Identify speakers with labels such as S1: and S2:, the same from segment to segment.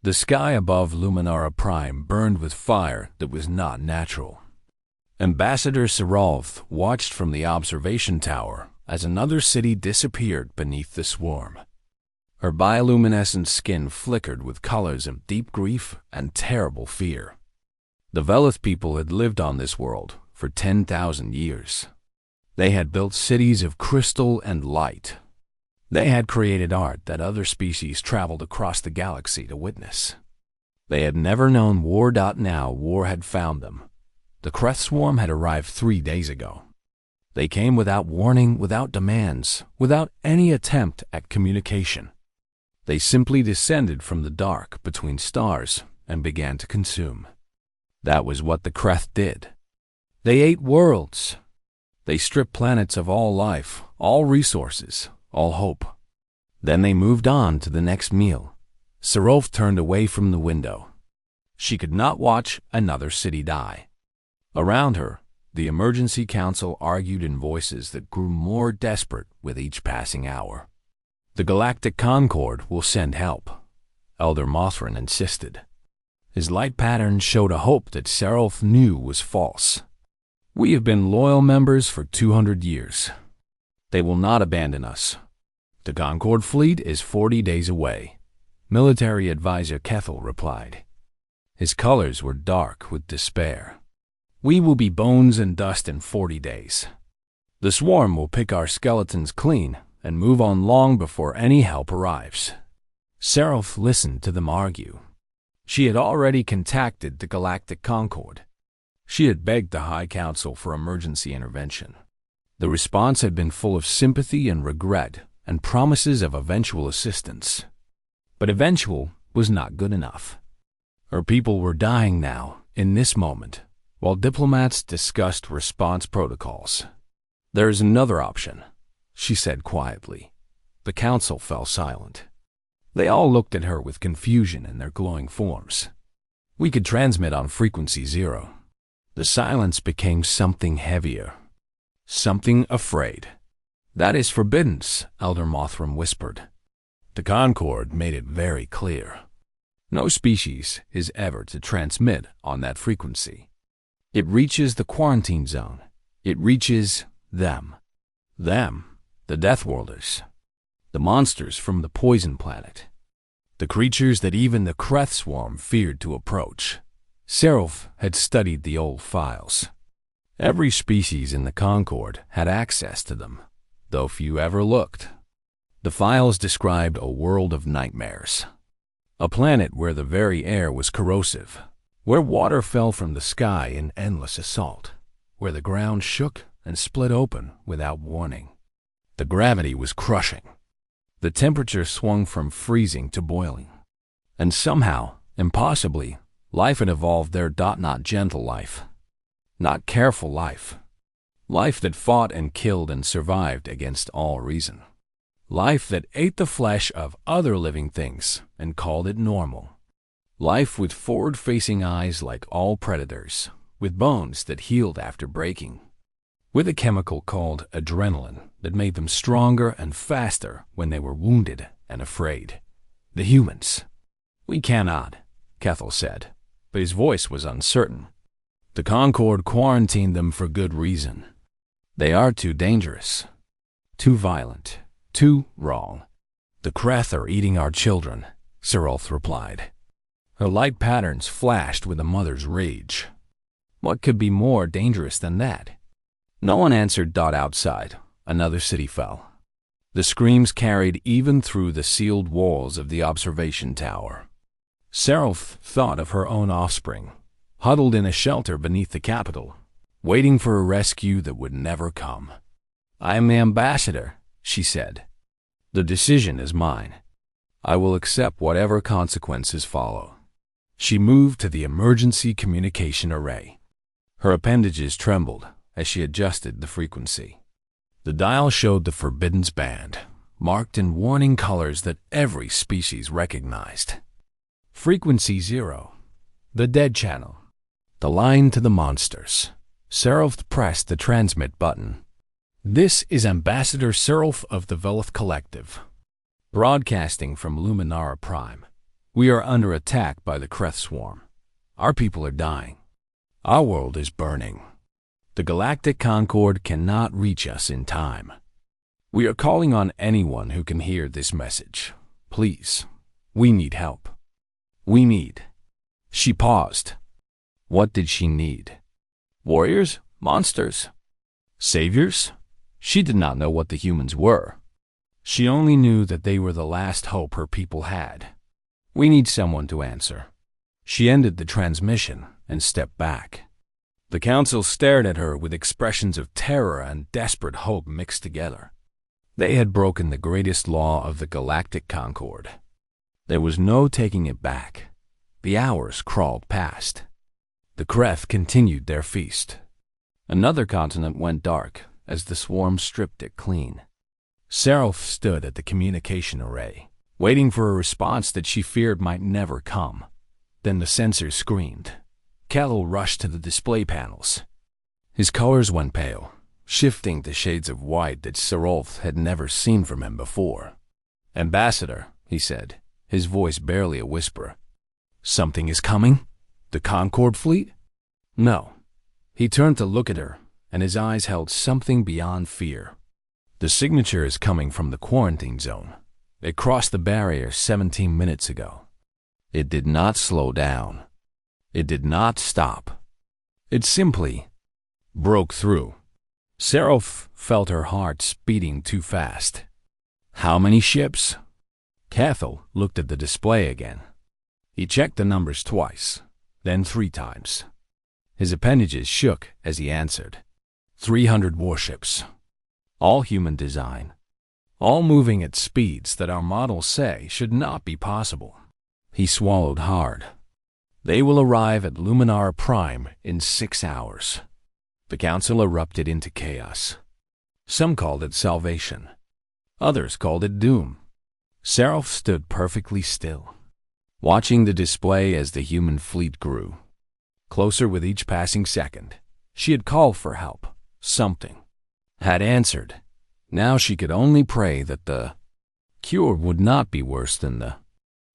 S1: The sky above Luminara Prime burned with fire that was not natural. Ambassador Serolf watched from the observation tower as another city disappeared beneath the swarm. Her bioluminescent skin flickered with colors of deep grief and terrible fear. The Velith people had lived on this world for 10,000 years. They had built cities of crystal and light. They had created art that other species traveled across the galaxy to witness. They had never known war. Now war had found them. The Kreth swarm had arrived 3 days ago. They came without warning, without demands, without any attempt at communication. They simply descended from the dark between stars and began to consume. That was what the Kreth did. They ate worlds. They stripped planets of all life, all resources, all hope. Then they moved on to the next meal. Serolf turned away from the window. She could not watch another city die. Around her, the Emergency Council argued in voices that grew more desperate with each passing hour. The Galactic Concord will send help, Elder Mothrin insisted. His light pattern showed a hope that Serolf knew was false. We have been loyal members for 200 years. They will not abandon us. The Concord fleet is 40 days away, Military Advisor Kethel replied. His colors were dark with despair. We will be bones and dust in 40 days. The swarm will pick our skeletons clean and move on long before any help arrives. Serolf listened to them argue. She had already contacted the Galactic Concord. She had begged the High Council for emergency intervention. The response had been full of sympathy and regret and promises of eventual assistance. But eventual was not good enough. Her people were dying now, in this moment, while diplomats discussed response protocols. There is another option, she said quietly. The council fell silent. They all looked at her with confusion in their glowing forms. We could transmit on frequency 0. The silence became something heavier. Something afraid. That is forbidden, Elder Mothram whispered. The Concord made it very clear. No species is ever to transmit on that frequency. It reaches the quarantine zone. It reaches them. Them, the Deathworlders. The monsters from the poison planet. The creatures that even the Kreth swarm feared to approach. Serolf had studied the old files. Every species in the Concord had access to them, though few ever looked. The files described a world of nightmares. A planet where the very air was corrosive, where water fell from the sky in endless assault, where the ground shook and split open without warning. The gravity was crushing. The temperature swung from freezing to boiling. And somehow, impossibly, life had evolved there. Not gentle life. Not careful life. Life that fought and killed and survived against all reason. Life that ate the flesh of other living things and called it normal. Life with forward-facing eyes like all predators, with bones that healed after breaking. With a chemical called adrenaline that made them stronger and faster when they were wounded and afraid. The humans. We cannot, Kethel said, but his voice was uncertain. The Concord quarantined them for good reason. They are too dangerous, too violent, too wrong. The Kreth are eating our children, Serolf replied. Her light patterns flashed with a mother's rage. What could be more dangerous than that? No one answered. Outside, another city fell. The screams carried even through the sealed walls of the observation tower. Serolf thought of her own offspring, huddled in a shelter beneath the capital, waiting for a rescue that would never come. I am the ambassador, she said. The decision is mine. I will accept whatever consequences follow. She moved to the emergency communication array. Her appendages trembled as she adjusted the frequency. The dial showed the Forbiddance band, marked in warning colors that every species recognized. Frequency 0, the dead channel, the line to the monsters. Serolf pressed the transmit button. This is Ambassador Serolf of the Velith Collective, broadcasting from Luminara Prime. We are under attack by the Kreth swarm. Our people are dying. Our world is burning. The Galactic Concord cannot reach us in time. We are calling on anyone who can hear this message. Please, we need help. We need. She paused. What did she need? Warriors? Monsters? Saviors? She did not know what the humans were. She only knew that they were the last hope her people had. We need someone to answer. She ended the transmission and stepped back. The council stared at her with expressions of terror and desperate hope mixed together. They had broken the greatest law of the Galactic Concord. There was no taking it back. The hours crawled past. The Kreth continued their feast. Another continent went dark as the swarm stripped it clean. Seraph stood at the communication array, waiting for a response that she feared might never come. Then the sensor screamed. Kellel rushed to the display panels. His colors went pale, shifting to shades of white that Seraph had never seen from him before. "Ambassador," he said, his voice barely a whisper. "Something is coming? The Concord fleet?" "No." He turned to look at her, and his eyes held something beyond fear. "The signature is coming from the quarantine zone. It crossed the barrier 17 minutes ago. It did not slow down. It did not stop. It simply broke through." Seraph felt her heart beating too fast. "How many ships?" Cathal looked at the display again. He checked the numbers twice, then 3 times. His appendages shook as he answered. 300 warships. All human design. All moving at speeds that our models say should not be possible. He swallowed hard. They will arrive at Luminara Prime in 6 hours. The council erupted into chaos. Some called it salvation. Others called it doom. Seraph stood perfectly still, watching the display as the human fleet grew. Closer with each passing second, she had called for help. Something had answered. Now she could only pray that the cure would not be worse than the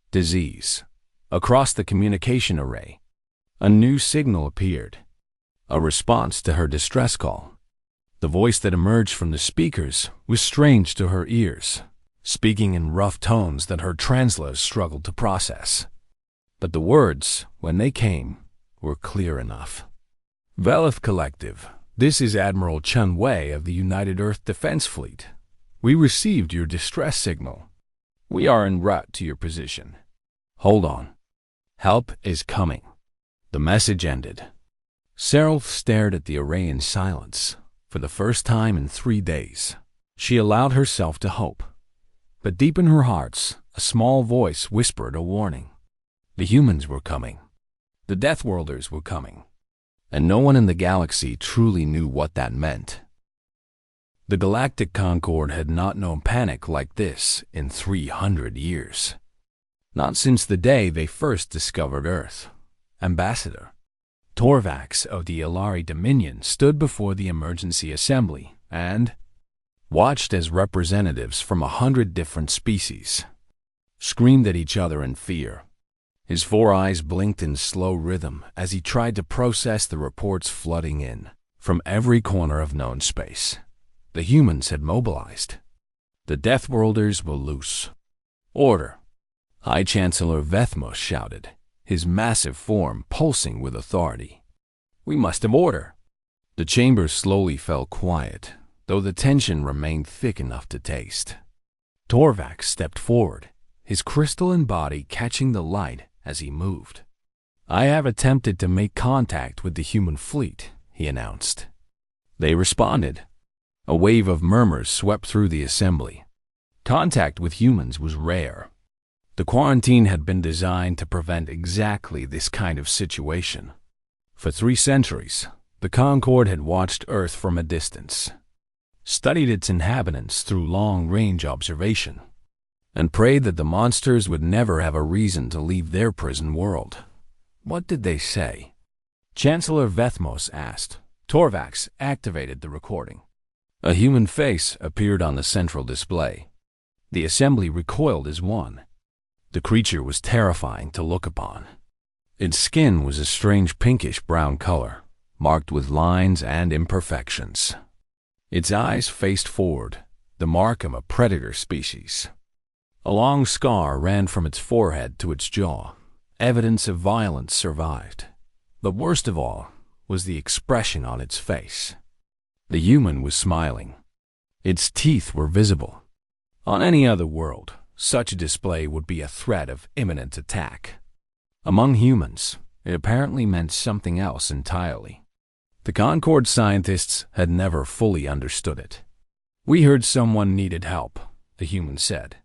S1: disease. Across the communication array, a new signal appeared, a response to her distress call. The voice that emerged from the speakers was strange to her ears, speaking in rough tones that her translators struggled to process. But the words, when they came, were clear enough. "Velith Collective, this is Admiral Chun Wei of the United Earth Defense Fleet. We received your distress signal. We are en route to your position. Hold on. Help is coming." The message ended. Seraph stared at the array in silence. For the first time in 3 days, she allowed herself to hope. But deep in her heart, a small voice whispered a warning. The humans were coming. The Deathworlders were coming. And no one in the galaxy truly knew what that meant. The Galactic Concord had not known panic like this in 300 years. Not since the day they first discovered Earth. Ambassador Torvax of the Ilari Dominion stood before the emergency assembly and watched as representatives from 100 different species screamed at each other in fear. His 4 eyes blinked in slow rhythm as he tried to process the reports flooding in from every corner of known space. The humans had mobilized. The Deathworlders were loose. "Order!" High Chancellor Vethmos shouted, his massive form pulsing with authority. "We must have order." The chamber slowly fell quiet, though the tension remained thick enough to taste. Torvax stepped forward, his crystalline body catching the light as he moved. "I have attempted to make contact with the human fleet," he announced. They responded. A wave of murmurs swept through the assembly. Contact with humans was rare. The quarantine had been designed to prevent exactly this kind of situation. For 3 centuries, the Concord had watched Earth from a distance, studied its inhabitants through long-range observation, and prayed that the monsters would never have a reason to leave their prison world. What did they say? Chancellor Vethmos asked. Torvax activated the recording. A human face appeared on the central display. The assembly recoiled as one. The creature was terrifying to look upon. Its skin was a strange pinkish-brown color, marked with lines and imperfections. Its eyes faced forward, the mark of a predator species. A long scar ran from its forehead to its jaw. Evidence of violence survived. But worst of all was the expression on its face. The human was smiling. Its teeth were visible. On any other world, such a display would be a threat of imminent attack. Among humans, it apparently meant something else entirely. The Concord scientists had never fully understood it. "We heard someone needed help," the human said.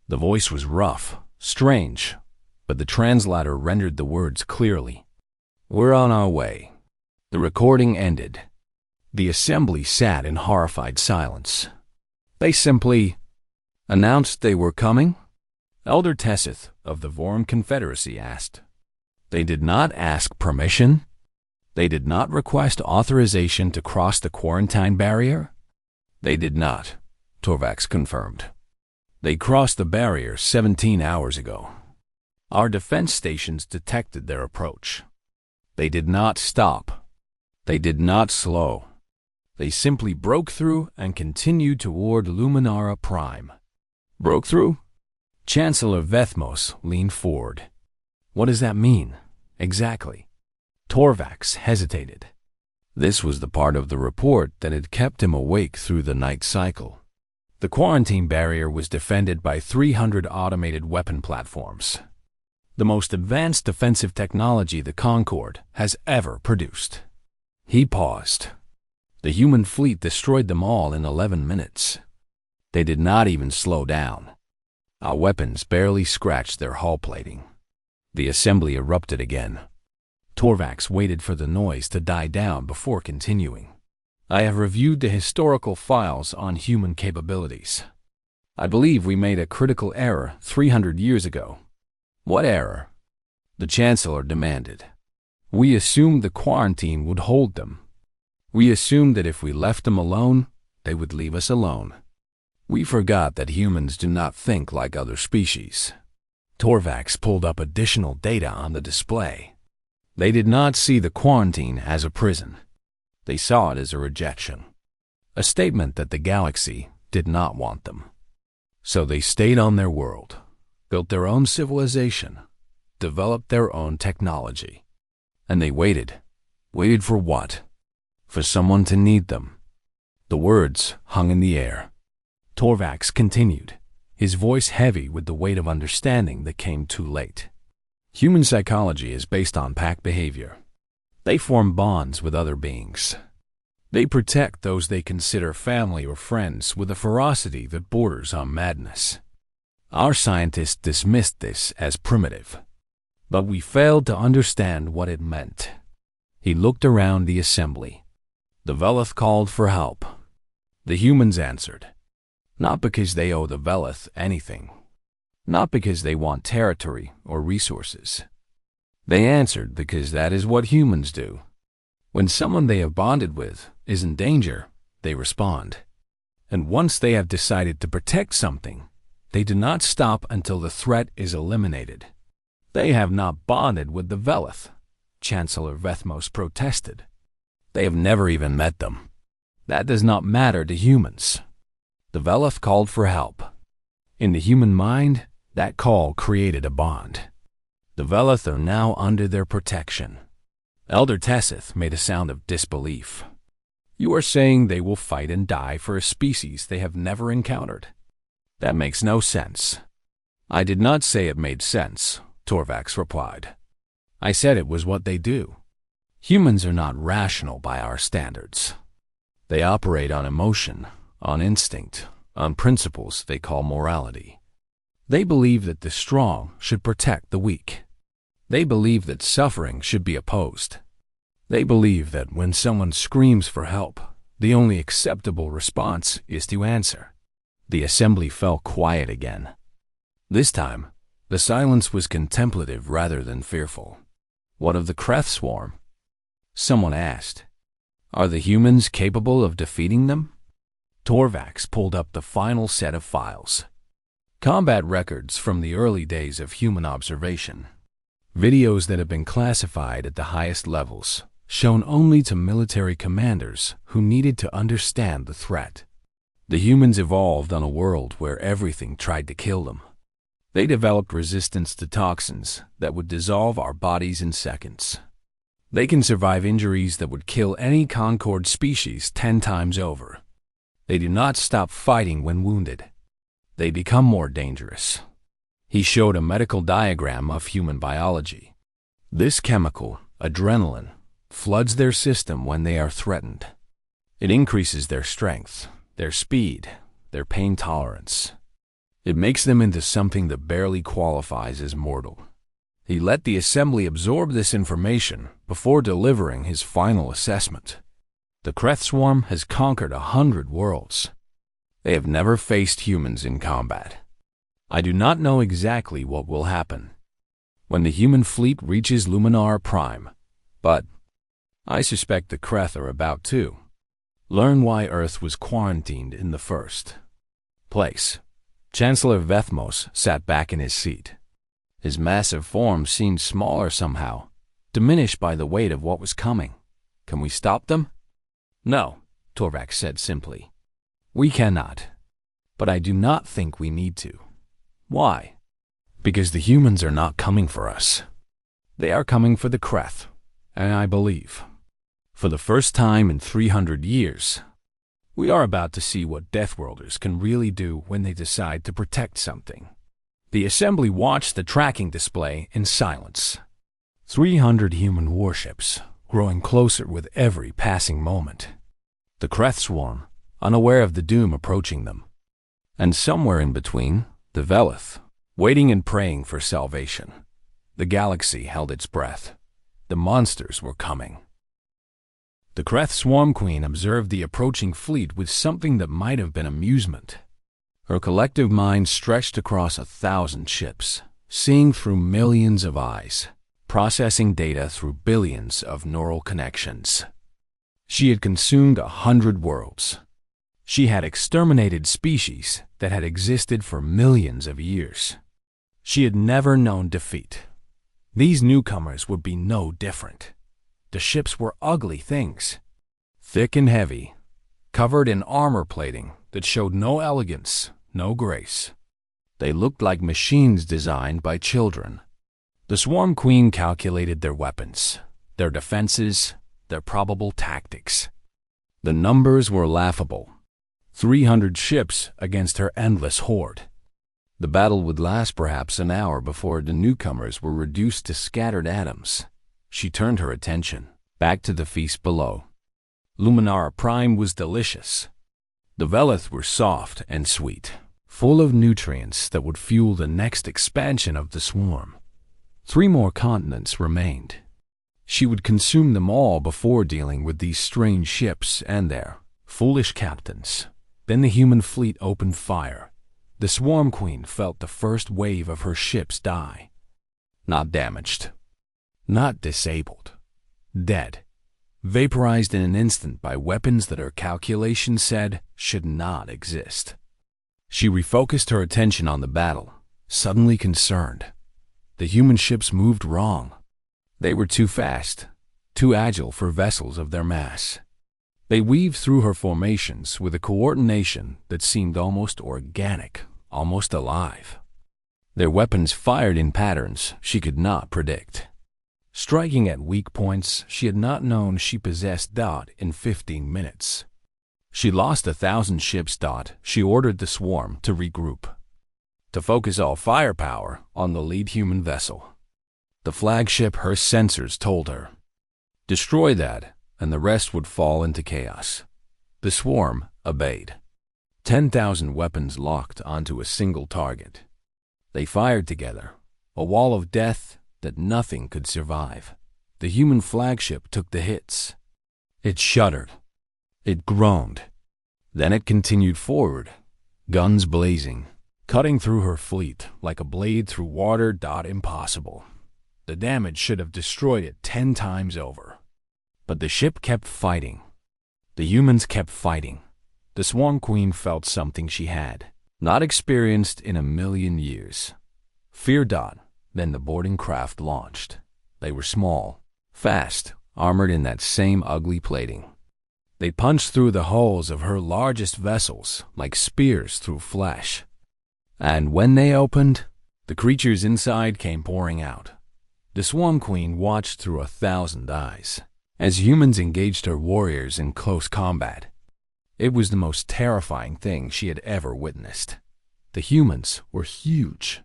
S1: The voice was rough, strange, but the translator rendered the words clearly. "We're on our way." The recording ended. The assembly sat in horrified silence. They simply announced they were coming? Elder Tessith of the Vorum Confederacy asked. They did not ask permission? They did not request authorization to cross the quarantine barrier? They did not, Torvax confirmed. They crossed the barrier 17 hours ago. Our defense stations detected their approach. They did not stop. They did not slow. They simply broke through and continued toward Luminara Prime. Broke through? Chancellor Vethmos leaned forward. What does that mean, exactly? Torvax hesitated. This was the part of the report that had kept him awake through the night cycle. The quarantine barrier was defended by 300 automated weapon platforms. The most advanced defensive technology the Concord has ever produced. He paused. The human fleet destroyed them all in 11 minutes. They did not even slow down. Our weapons barely scratched their hull plating. The assembly erupted again. Torvax waited for the noise to die down before continuing. I have reviewed the historical files on human capabilities. I believe we made a critical error 300 years ago. What error? The Chancellor demanded. We assumed the quarantine would hold them. We assumed that if we left them alone, they would leave us alone. We forgot that humans do not think like other species. Torvax pulled up additional data on the display. They did not see the quarantine as a prison. They saw it as a rejection. A statement that the galaxy did not want them. So they stayed on their world, built their own civilization, developed their own technology. And they waited. Waited for what? For someone to need them. The words hung in the air. Torvax continued, his voice heavy with the weight of understanding that came too late. Human psychology is based on pack behavior. They form bonds with other beings. They protect those they consider family or friends with a ferocity that borders on madness. Our scientists dismissed this as primitive, but we failed to understand what it meant. He looked around the assembly. The Veleth called for help. The humans answered. Not because they owe the Veleth anything. Not because they want territory or resources. They answered because that is what humans do. When someone they have bonded with is in danger, they respond. And once they have decided to protect something, they do not stop until the threat is eliminated. They have not bonded with the Veleth, Chancellor Vethmos protested. They have never even met them. That does not matter to humans. The Veleth called for help. In the human mind, that call created a bond. The Veleth are now under their protection. Elder Tessith made a sound of disbelief. You are saying they will fight and die for a species they have never encountered. That makes no sense. I did not say it made sense, Torvax replied. I said it was what they do. Humans are not rational by our standards. They operate on emotion, on instinct, on principles they call morality. They believe that the strong should protect the weak. They believe that suffering should be opposed. They believe that when someone screams for help, the only acceptable response is to answer. The assembly fell quiet again. This time, the silence was contemplative rather than fearful. What of the Kreth swarm? Someone asked. Are the humans capable of defeating them? Torvax pulled up the final set of files. Combat records from the early days of human observation. Videos that have been classified at the highest levels, shown only to military commanders who needed to understand the threat. The humans evolved on a world where everything tried to kill them. They developed resistance to toxins that would dissolve our bodies in seconds. They can survive injuries that would kill any Concord species 10 times over. They do not stop fighting when wounded. They become more dangerous. He showed a medical diagram of human biology. This chemical, adrenaline, floods their system when they are threatened. It increases their strength, their speed, their pain tolerance. It makes them into something that barely qualifies as mortal. He let the assembly absorb this information before delivering his final assessment. The Kreth swarm has conquered 100 worlds. They have never faced humans in combat. I do not know exactly what will happen when the human fleet reaches Luminar Prime, but I suspect the Kreth are about to learn why Earth was quarantined in the first place. Chancellor Vethmos sat back in his seat. His massive form seemed smaller somehow, diminished by the weight of what was coming. Can we stop them? No, Torvak said simply. We cannot. But I do not think we need to. Why? Because the humans are not coming for us. They are coming for the Kreth, and I believe, for the first time in 300 years, we are about to see what Deathworlders can really do when they decide to protect something. The assembly watched the tracking display in silence. 300 human warships, growing closer with every passing moment. The Kreth swarm, unaware of the doom approaching them. And somewhere in between, the Velith, waiting and praying for salvation. The galaxy held its breath. The monsters were coming. The Kreth Swarm Queen observed the approaching fleet with something that might have been amusement. Her collective mind stretched across 1,000 ships, seeing through millions of eyes, processing data through billions of neural connections. She had consumed 100 worlds. She had exterminated species that had existed for millions of years. She had never known defeat. These newcomers would be no different. The ships were ugly things, thick and heavy, covered in armor plating that showed no elegance, no grace. They looked like machines designed by children. The Swarm Queen calculated their weapons, their defenses, their probable tactics. The numbers were laughable. 300 ships against her endless horde. The battle would last perhaps an hour before the newcomers were reduced to scattered atoms. She turned her attention back to the feast below. Luminara Prime was delicious. The Velith were soft and sweet, full of nutrients that would fuel the next expansion of the swarm. 3 more continents remained. She would consume them all before dealing with these strange ships and their foolish captains. Then the human fleet opened fire. The Swarm Queen felt the first wave of her ships die. Not damaged. Not disabled. Dead. Vaporized in an instant by weapons that her calculations said should not exist. She refocused her attention on the battle, suddenly concerned. The human ships moved wrong. They were too fast, too agile for vessels of their mass. They weaved through her formations with a coordination that seemed almost organic, almost alive. Their weapons fired in patterns she could not predict. Striking at weak points she had not known she possessed. In 15 minutes. She lost 1,000 ships. She ordered the swarm to regroup, to focus all firepower on the lead human vessel. The flagship her sensors told her. Destroy that, and the rest would fall into chaos. The swarm obeyed. 10,000 weapons locked onto a single target. They fired together, a wall of death that nothing could survive. The human flagship took the hits. It shuddered. It groaned. Then it continued forward, guns blazing, cutting through her fleet like a blade through water. Impossible. The damage should have destroyed it 10 times over. But the ship kept fighting. The humans kept fighting. The Swarm Queen felt something she had. not experienced in a million years. Fear dot. Then the boarding craft launched. They were small, fast, armored in that same ugly plating. They punched through the hulls of her largest vessels like spears through flesh. And when they opened, the creatures inside came pouring out. The Swarm Queen watched through 1,000 eyes as humans engaged her warriors in close combat. It was the most terrifying thing she had ever witnessed. The humans were huge,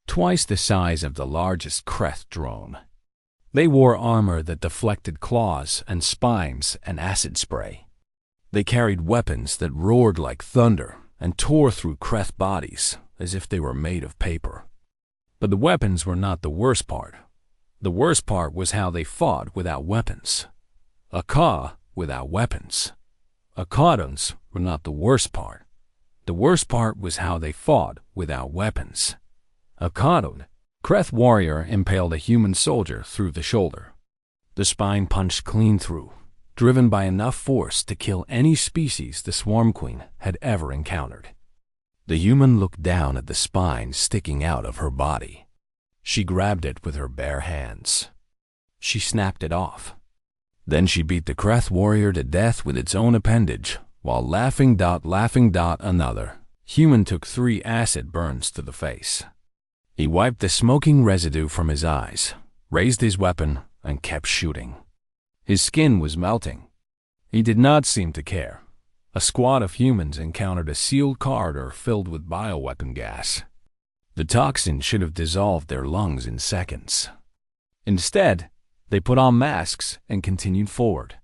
S1: twice the size of the largest Kreth drone. They wore armor that deflected claws and spines and acid spray. They carried weapons that roared like thunder and tore through Kreth bodies as if they were made of paper. But the weapons were not the worst part. The worst part was how they fought without weapons. A Ka without weapons. Akadons were not the worst part. The worst part was how they fought without weapons. Akadon, Kreth warrior impaled a human soldier through the shoulder. The spine punched clean through, driven by enough force to kill any species the Swarm Queen had ever encountered. The human looked down at the spine sticking out of her body. She grabbed it with her bare hands. She snapped it off. Then she beat the Kreth warrior to death with its own appendage, while laughing another human took 3 acid burns to the face. He wiped the smoking residue from his eyes, raised his weapon, and kept shooting. His skin was melting. He did not seem to care. A squad of humans encountered a sealed corridor filled with bioweapon gas. The toxin should have dissolved their lungs in seconds. Instead, they put on masks and continued forward.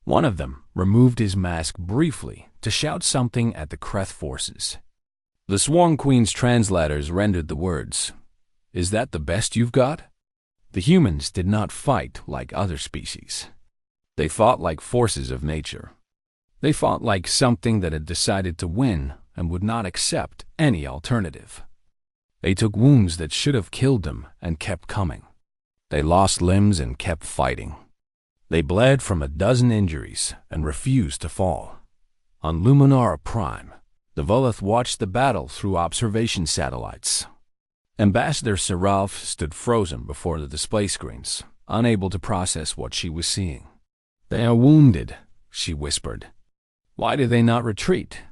S1: One of them removed his mask briefly to shout something at the Kreth forces. The Swarm Queen's translators rendered the words, "Is that the best you've got?" The humans did not fight like other species. They fought like forces of nature. They fought like something that had decided to win and would not accept any alternative. They took wounds that should have killed them and kept coming. They lost limbs and kept fighting. They bled from a dozen injuries and refused to fall. On Luminara Prime, the Volith watched the battle through observation satellites. Ambassador Saralf stood frozen before the display screens, unable to process what she was seeing. "They are wounded," she whispered. "Why do they not retreat?"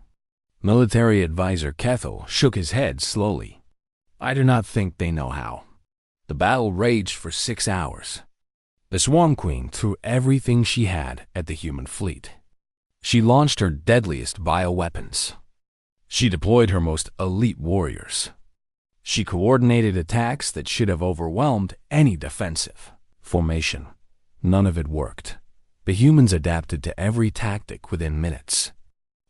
S1: Military advisor Kethel shook his head slowly. "I do not think they know how." The battle raged for 6 hours. The Swarm Queen threw everything she had at the human fleet. She launched her deadliest bioweapons. She deployed her most elite warriors. She coordinated attacks that should have overwhelmed any defensive formation. None of it worked. The humans adapted to every tactic within minutes.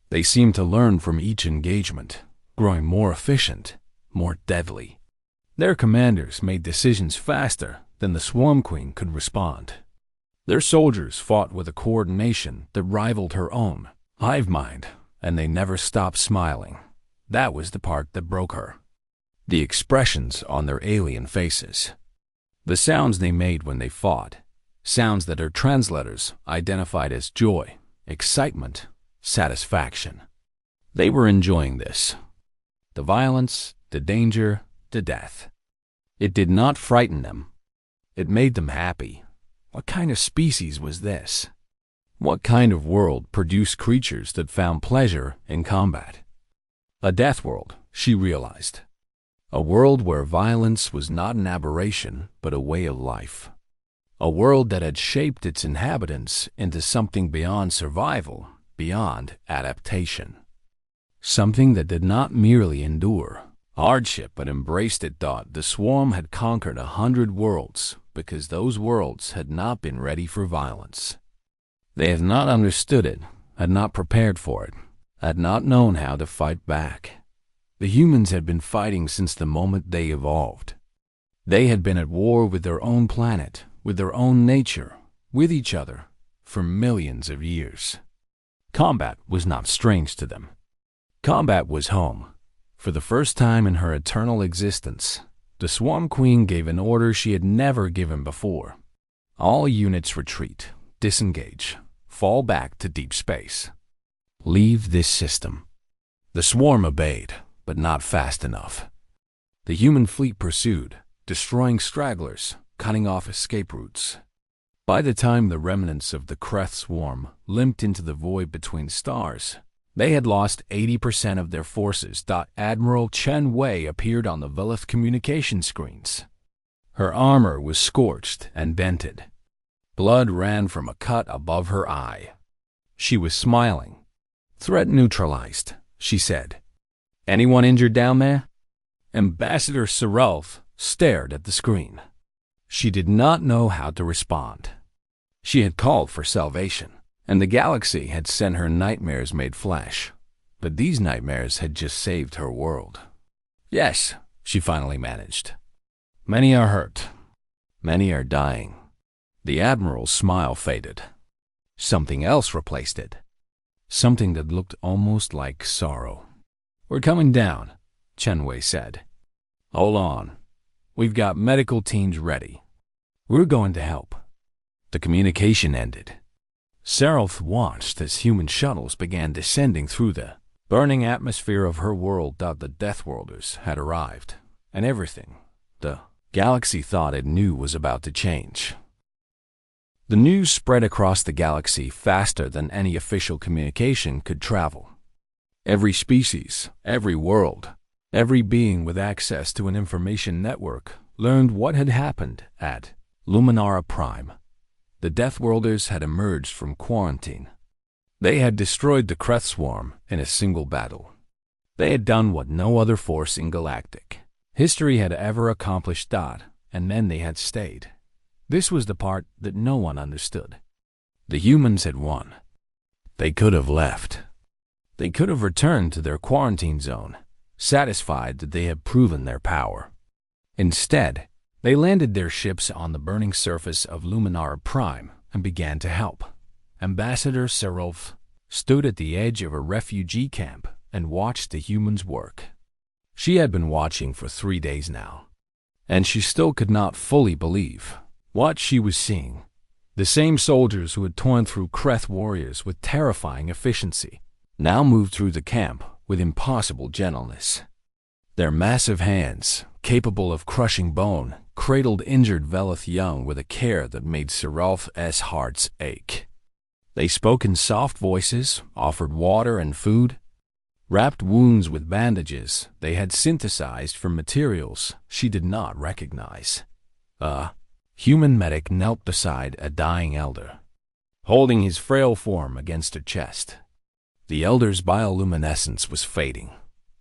S1: They seemed to learn from each engagement, growing more efficient, more deadly. Their commanders made decisions faster than the Swarm Queen could respond. Their soldiers fought with a coordination that rivaled her own hive mind, and they never stopped smiling. That was the part that broke her. The expressions on their alien faces. The sounds they made when they fought. Sounds that her translators identified as joy, excitement, satisfaction. They were enjoying this. The violence, the danger, the death. It did not frighten them. It made them happy. What kind of species was this? What kind of world produced creatures that found pleasure in combat? A death world, she realized. A world where violence was not an aberration, but a way of life. A world that had shaped its inhabitants into something beyond survival, beyond adaptation. Something that did not merely endure hardship but embraced it. The swarm had conquered 100 worlds because those worlds had not been ready for violence. They had not understood it, had not prepared for it, had not known how to fight back. The humans had been fighting since the moment they evolved. They had been at war with their own planet, with their own nature, with each other, for millions of years. Combat was not strange to them. Combat was home. For the first time in her eternal existence, the Swarm Queen gave an order she had never given before. All units retreat, disengage, fall back to deep space. Leave this system. The swarm obeyed, but not fast enough. The human fleet pursued, destroying stragglers, cutting off escape routes. By the time the remnants of the Kreth swarm limped into the void between stars, they had lost 80% of their forces. Admiral Chen Wei appeared on the Velith communication screens. Her armor was scorched and dented. Blood ran from a cut above her eye. She was smiling. "Threat neutralized," she said. "Anyone injured down there?" Ambassador Sarulf stared at the screen. She did not know how to respond. She had called for salvation, and the galaxy had sent her nightmares made flesh. But these nightmares had just saved her world. "Yes," she finally managed. "Many are hurt. Many are dying." The Admiral's smile faded. Something else replaced it. Something that looked almost like sorrow. "We're coming down," Chen Wei said. "Hold on. We've got medical teams ready. We're going to help." The communication ended. Sarulf watched as human shuttles began descending through the burning atmosphere of her world. The Deathworlders had arrived, and everything the galaxy thought it knew was about to change. The news spread across the galaxy faster than any official communication could travel. Every species, every world, every being with access to an information network learned what had happened at Luminara Prime. The Deathworlders had emerged from quarantine. They had destroyed the Kreth swarm in a single battle. They had done what no other force in galactic history had ever accomplished. And then they had stayed. This was the part that no one understood. The humans had won. They could have left. They could have returned to their quarantine zone, satisfied that they had proven their power. Instead, they landed their ships on the burning surface of Luminara Prime and began to help. Ambassador Sarulf stood at the edge of a refugee camp and watched the humans work. She had been watching for 3 days now, and she still could not fully believe what she was seeing. The same soldiers who had torn through Kreth warriors with terrifying efficiency now moved through the camp with impossible gentleness. Their massive hands, capable of crushing bone, cradled injured Velith young with a care that made Sarulf's heart ache. They spoke in soft voices, offered water and food, wrapped wounds with bandages they had synthesized from materials she did not recognize. A human medic knelt beside a dying elder, holding his frail form against her chest. The elder's bioluminescence was fading,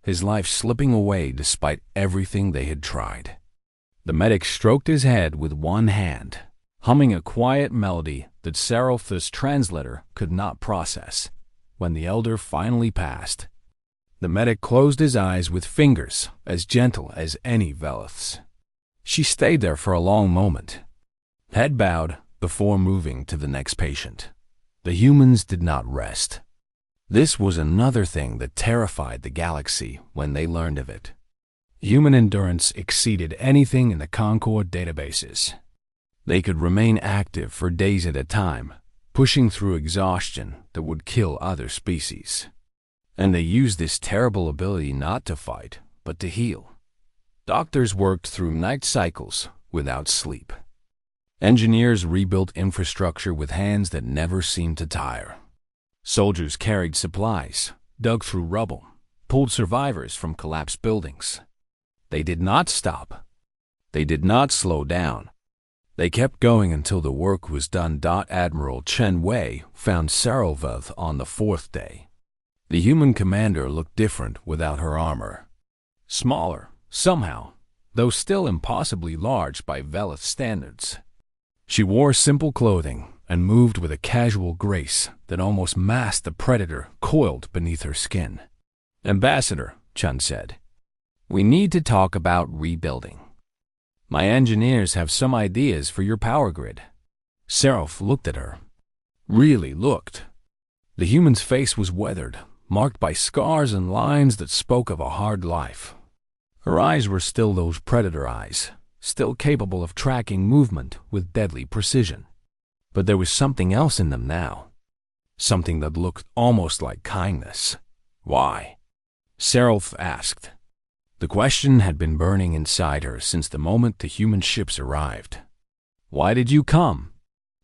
S1: his life slipping away despite everything they had tried. The medic stroked his head with one hand, humming a quiet melody that Sarulf's translator could not process. When the elder finally passed, the medic closed his eyes with fingers as gentle as any Velith's. She stayed there for a long moment, head bowed, before moving to the next patient. The humans did not rest. This was another thing that terrified the galaxy when they learned of it. Human endurance exceeded anything in the Concord databases. They could remain active for days at a time, pushing through exhaustion that would kill other species. And they used this terrible ability not to fight, but to heal. Doctors worked through night cycles without sleep. Engineers rebuilt infrastructure with hands that never seemed to tire. Soldiers carried supplies, dug through rubble, pulled survivors from collapsed buildings. They did not stop. They did not slow down. They kept going until the work was done. Admiral Chen Wei found Sarulf on the 4th day. The human commander looked different without her armor. Smaller, somehow, though still impossibly large by Velith standards. She wore simple clothing and moved with a casual grace that almost masked the predator coiled beneath her skin. "Ambassador," Chen said, "we need to talk about rebuilding. My engineers have some ideas for your power grid." Sarulf looked at her. Really looked. The human's face was weathered, marked by scars and lines that spoke of a hard life. Her eyes were still those predator eyes, still capable of tracking movement with deadly precision. But there was something else in them now. Something that looked almost like kindness. "Why?" Sarulf asked. The question had been burning inside her since the moment the human ships arrived. Why did you come?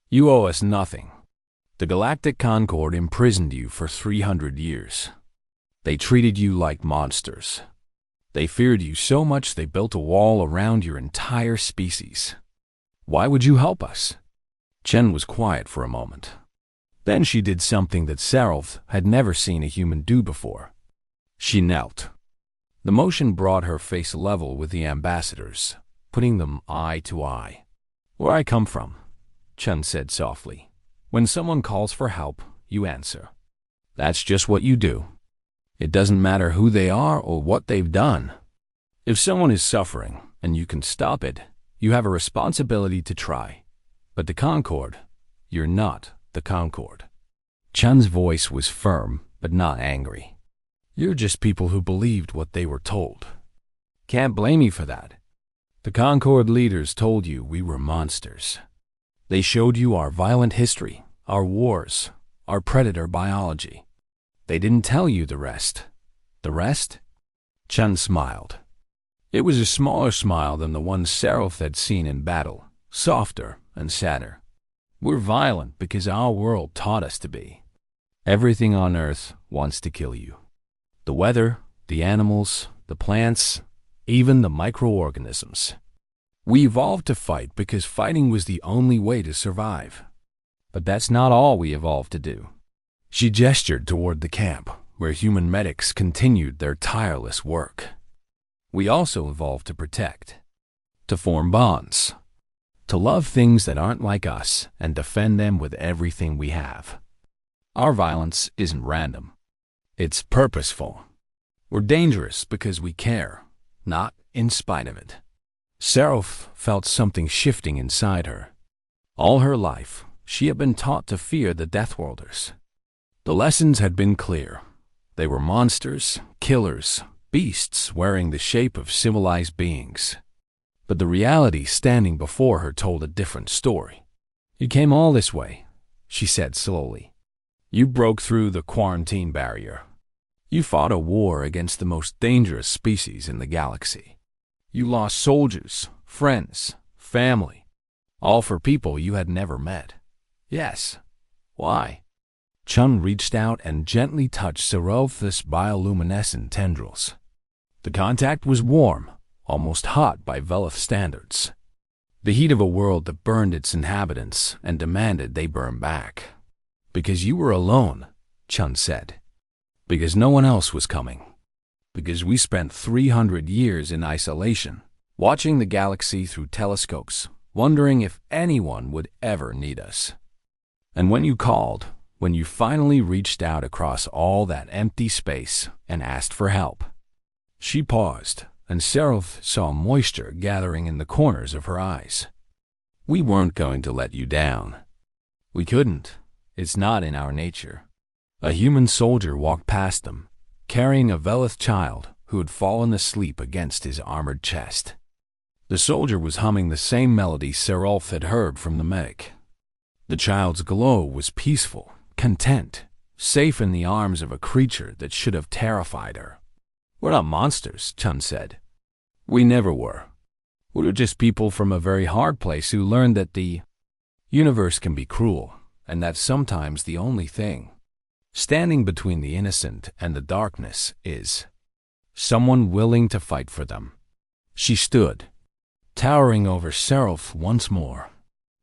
S1: You owe us nothing. The Galactic Concord imprisoned you for 300 years. They treated you like monsters. They feared you so much they built a wall around your entire species. Why would you help us? Chen was quiet for a moment. Then she did something that Seraph had never seen a human do before. She knelt. The motion brought her face level with the ambassadors, putting them eye to eye. Where I come from, Chen said softly. When someone calls for help, you answer. That's just what you do. It doesn't matter who they are or what they've done. If someone is suffering and you can stop it, you have a responsibility to try. But the Concord, you're not the Concord. Chen's voice was firm, but not angry. You're just people who believed what they were told. Can't blame you for that. The Concord leaders told you we were monsters. They showed you our violent history, our wars, our predator biology. They didn't tell you the rest. The rest? Chen smiled. It was a smaller smile than the one Seraph had seen in battle, softer and sadder. We're violent because our world taught us to be. Everything on Earth wants to kill you. The weather, the animals, the plants, even the microorganisms. We evolved to fight because fighting was the only way to survive. But that's not all we evolved to do. She gestured toward the camp, where human medics continued their tireless work. We also evolved to protect, to form bonds, to love things that aren't like us and defend them with everything we have. Our violence isn't random. It's purposeful. We're dangerous because we care, not in spite of it. Seraph felt something shifting inside her. All her life, she had been taught to fear the Deathworlders. The lessons had been clear. They were monsters, killers, beasts wearing the shape of civilized beings. But the reality standing before her told a different story. You came all this way, she said slowly. You broke through the quarantine barrier. You fought a war against the most dangerous species in the galaxy. You lost soldiers, friends, family, all for people you had never met. Yes. Why? Chun reached out and gently touched Seraph's bioluminescent tendrils. The contact was warm, almost hot by Velith standards. The heat of a world that burned its inhabitants and demanded they burn back. Because you were alone, Chun said. Because no one else was coming. Because we spent 300 years in isolation, watching the galaxy through telescopes, wondering if anyone would ever need us. And when you called, when you finally reached out across all that empty space and asked for help. She paused, and Seraph saw moisture gathering in the corners of her eyes. We weren't going to let you down. We couldn't. It's not in our nature. A human soldier walked past them, carrying a Velith child who had fallen asleep against his armored chest. The soldier was humming the same melody Seraph had heard from the medic. The child's glow was peaceful, content, safe in the arms of a creature that should have terrified her. We're not monsters, Chun said. We never were. We're just people from a very hard place who learned that the universe can be cruel, and that sometimes the only thing standing between the innocent and the darkness is someone willing to fight for them. She stood, towering over Seraph once more.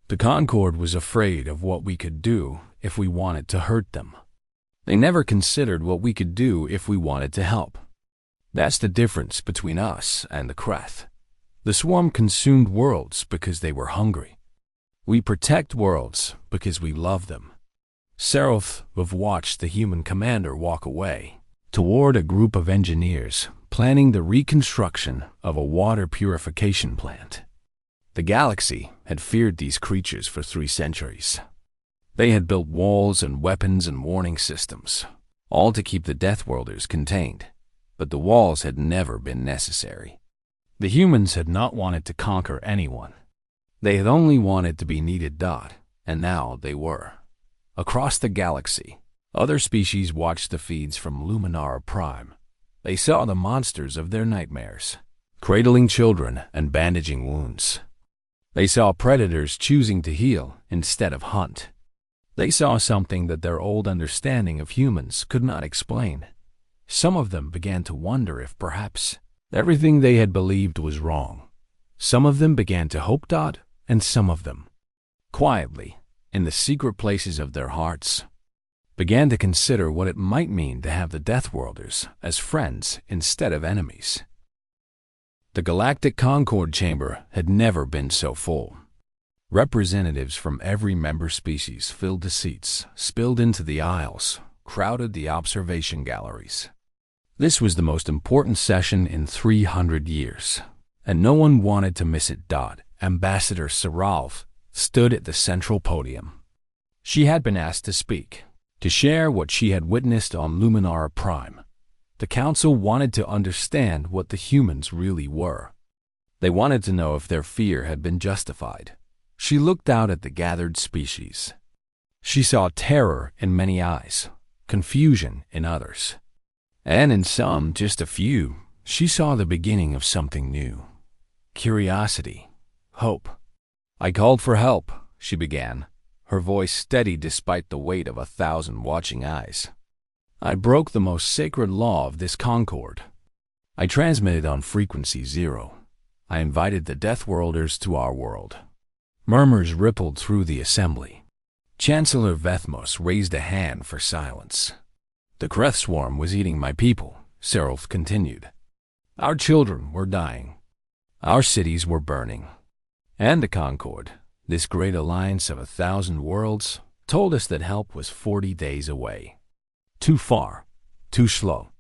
S1: The Concord was afraid of what we could do if we wanted to hurt them. They never considered what we could do if we wanted to help. That's the difference between us and the Kreth. The swarm consumed worlds because they were hungry. We protect worlds because we love them. Seraph watched the human commander walk away toward a group of engineers planning the reconstruction of a water purification plant. The galaxy had feared these creatures for 3 centuries. They had built walls and weapons and warning systems, all to keep the Deathworlders contained, but the walls had never been necessary. The humans had not wanted to conquer anyone. They had only wanted to be needed, and now they were. Across the galaxy, other species watched the feeds from Luminara Prime, They saw the monsters of their nightmares, cradling children and bandaging wounds. They saw predators choosing to heal instead of hunt. They saw something that their old understanding of humans could not explain. Some of them began to wonder if perhaps everything they had believed was wrong. Some of them began to hope, and some of them, quietly, in the secret places of their hearts, began to consider what it might mean to have the Deathworlders as friends instead of enemies. The Galactic Concord Chamber had never been so full. Representatives from every member species filled the seats, spilled into the aisles, crowded the observation galleries. This was the most important session in 300 years, and no one wanted to miss it. Ambassador Saralf stood at the central podium. She had been asked to speak, to share what she had witnessed on Luminara Prime. The council wanted to understand what the humans really were. They wanted to know if their fear had been justified. She looked out at the gathered species. She saw terror in many eyes, confusion in others, and in some, just a few, she saw the beginning of something new. Curiosity, hope. "I called for help," she began, her voice steady despite the weight of 1,000 watching eyes. "I broke the most sacred law of this Concord. I transmitted on frequency 0. I invited the Deathworlders to our world." Murmurs rippled through the assembly. Chancellor Vethmos raised a hand for silence. "The Kreth swarm was eating my people," Seraph continued. "Our children were dying. Our cities were burning. And the Concord, this great alliance of 1,000 worlds, told us that help was 40 days away. Too far, too slow.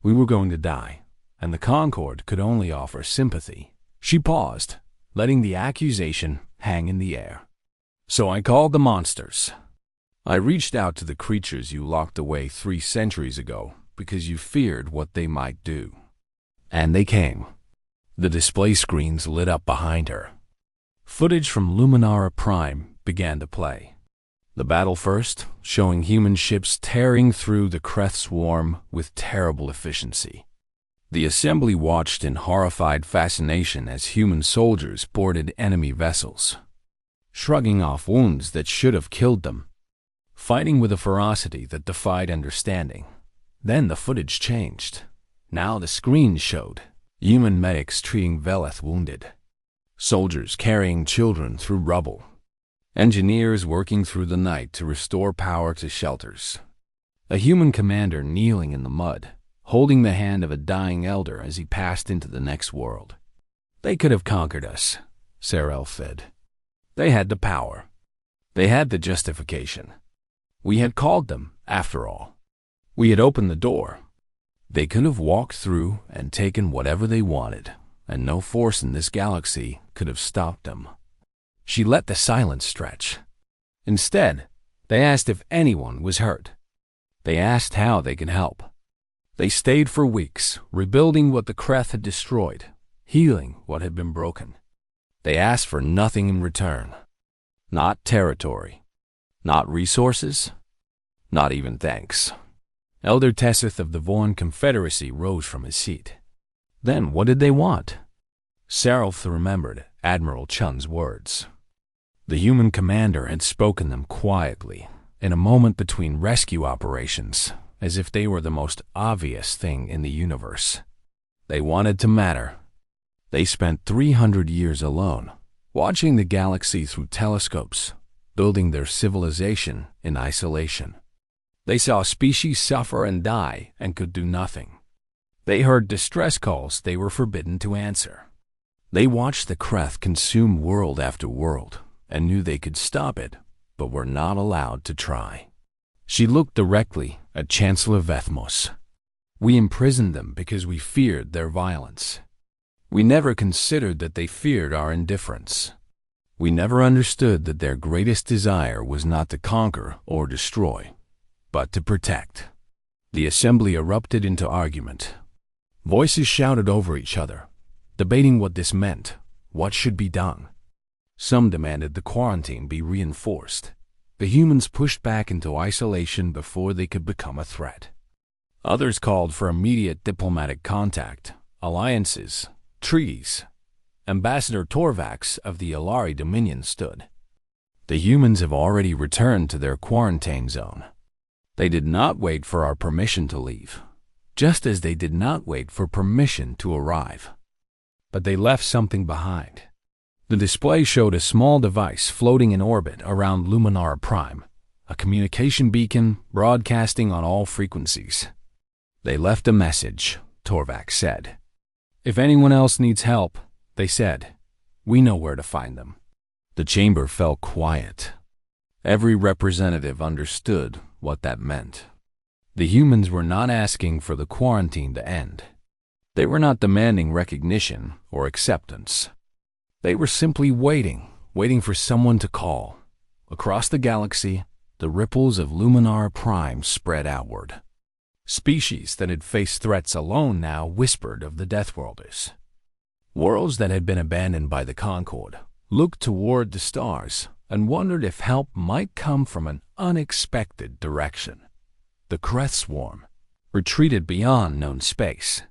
S1: We were going to die, and the Concord could only offer sympathy." She paused, letting the accusation hang in the air. "So I called the monsters. I reached out to the creatures you locked away 3 centuries ago because you feared what they might do. And they came." The display screens lit up behind her. Footage from Luminara Prime began to play. The battle first, showing human ships tearing through the Kreth swarm with terrible efficiency. The assembly watched in horrified fascination as human soldiers boarded enemy vessels, shrugging off wounds that should have killed them, fighting with a ferocity that defied understanding. Then the footage changed. Now the screen showed human medics treating Veleth wounded, soldiers carrying children through rubble, engineers working through the night to restore power to shelters, a human commander kneeling in the mud, holding the hand of a dying elder as he passed into the next world. "They could have conquered us," Sarel said. "They had the power. They had the justification. We had called them, after all. We had opened the door. They could have walked through and taken whatever they wanted, and no force in this galaxy could have stopped them." She let the silence stretch. Instead, they asked if anyone was hurt. They asked how they could help. They stayed for weeks, rebuilding what the Kreth had destroyed, healing what had been broken. They asked for nothing in return. Not territory. Not resources. Not even thanks. Elder Tessith of the Vorn Confederacy rose from his seat. Then what did they want? Saralth remembered Admiral Chun's words. The human commander had spoken them quietly, in a moment between rescue operations, as if they were the most obvious thing in the universe. They wanted to matter. They spent 300 years alone, watching the galaxy through telescopes, building their civilization in isolation. They saw species suffer and die and could do nothing. They heard distress calls they were forbidden to answer. They watched the Kreth consume world after world and knew they could stop it, but were not allowed to try. She looked directly at Chancellor Vethmos. "We imprisoned them because we feared their violence. We never considered that they feared our indifference. We never understood that their greatest desire was not to conquer or destroy, but to protect." The assembly erupted into argument. Voices shouted over each other, debating what this meant, what should be done. Some demanded the quarantine be reinforced. The humans pushed back into isolation before they could become a threat. Others called for immediate diplomatic contact, alliances, treaties. Ambassador Torvax of the Alari Dominion stood. The humans have already returned to their quarantine zone. They did not wait for our permission to leave, just as they did not wait for permission to arrive. But they left something behind. The display showed a small device floating in orbit around Luminara Prime, a communication beacon broadcasting on all frequencies. They left a message, Torvax said. If anyone else needs help, they said, we know where to find them. The chamber fell quiet. Every representative understood what that meant. The humans were not asking for the quarantine to end. They were not demanding recognition or acceptance. They were simply waiting for someone to call. Across the galaxy, the ripples of Luminara Prime spread outward. Species that had faced threats alone now whispered of the Deathworlders. Worlds that had been abandoned by the Concord looked toward the stars and wondered if help might come from an unexpected direction. The Kreth Swarm retreated beyond known space.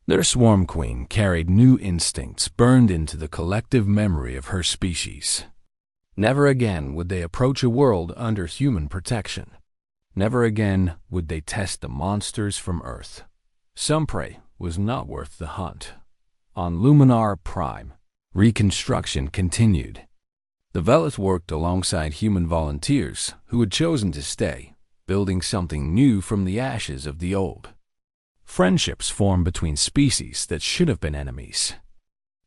S1: Their swarm queen carried new instincts burned into the collective memory of her species. Never again would they approach a world under human protection. Never again would they test the monsters from Earth. Some prey was not worth the hunt. On Luminara Prime, reconstruction continued. The Velith worked alongside human volunteers who had chosen to stay, building something new from the ashes of the old. Friendships formed between species that should have been enemies.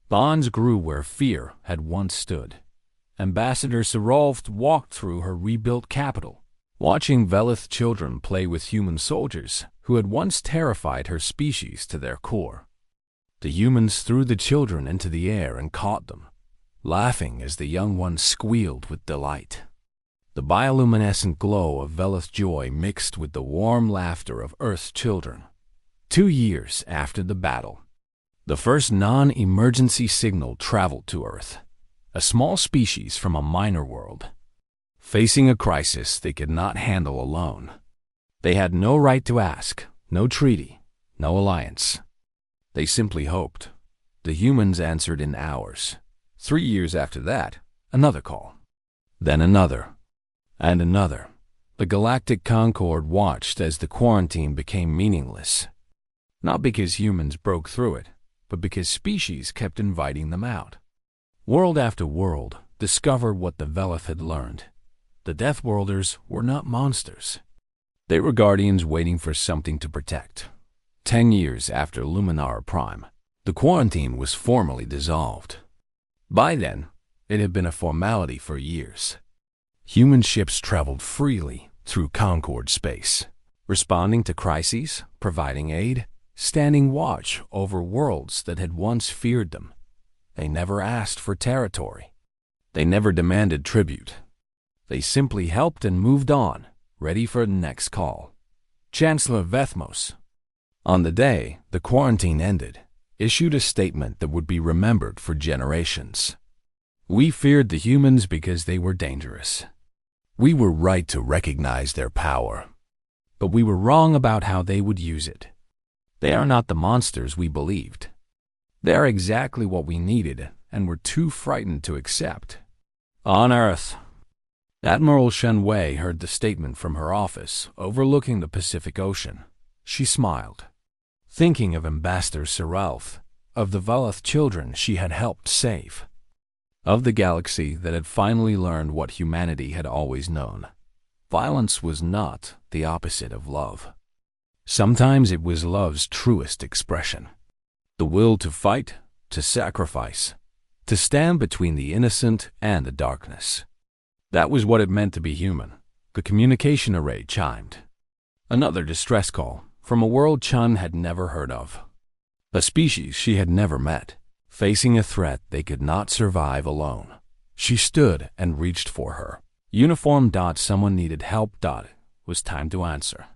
S1: Bonds grew where fear had once stood. Ambassador Sarolft walked through her rebuilt capital, watching Velith children play with human soldiers who had once terrified her species to their core. The humans threw the children into the air and caught them, laughing as the young ones squealed with delight. The bioluminescent glow of Velith joy mixed with the warm laughter of Earth's children. 2 years after the battle, the first non-emergency signal traveled to Earth, a small species from a minor world, facing a crisis they could not handle alone. They had no right to ask, no treaty, no alliance. They simply hoped. The humans answered in hours. 3 years after that, another call. Then another. And another. The Galactic Concord watched as the quarantine became meaningless. Not because humans broke through it, but because species kept inviting them out. World after world discovered what the Velith had learned. The Deathworlders were not monsters. They were guardians waiting for something to protect. 10 years after Luminara Prime, the quarantine was formally dissolved. By then, it had been a formality for years. Human ships traveled freely through Concord space, responding to crises, providing aid, standing watch over worlds that had once feared them. They never asked for territory. They never demanded tribute. They simply helped and moved on, ready for the next call. Chancellor Vethmos, on the day the quarantine ended, issued a statement that would be remembered for generations. We feared the humans because they were dangerous. We were right to recognize their power, but we were wrong about how they would use it. They are not the monsters we believed. They are exactly what we needed and were too frightened to accept. On Earth, Admiral Shen Wei heard the statement from her office overlooking the Pacific Ocean. She smiled, thinking of Ambassador Saralf, of the Velith children she had helped save, of the galaxy that had finally learned what humanity had always known. Violence was not the opposite of love. Sometimes it was love's truest expression. The will to fight, to sacrifice, to stand between the innocent and the darkness. That was what it meant to be human. The communication array chimed. Another distress call from a world Chun had never heard of. A species she had never met, facing a threat they could not survive alone. She stood and reached for her. Uniform. Someone needed help. It was time to answer.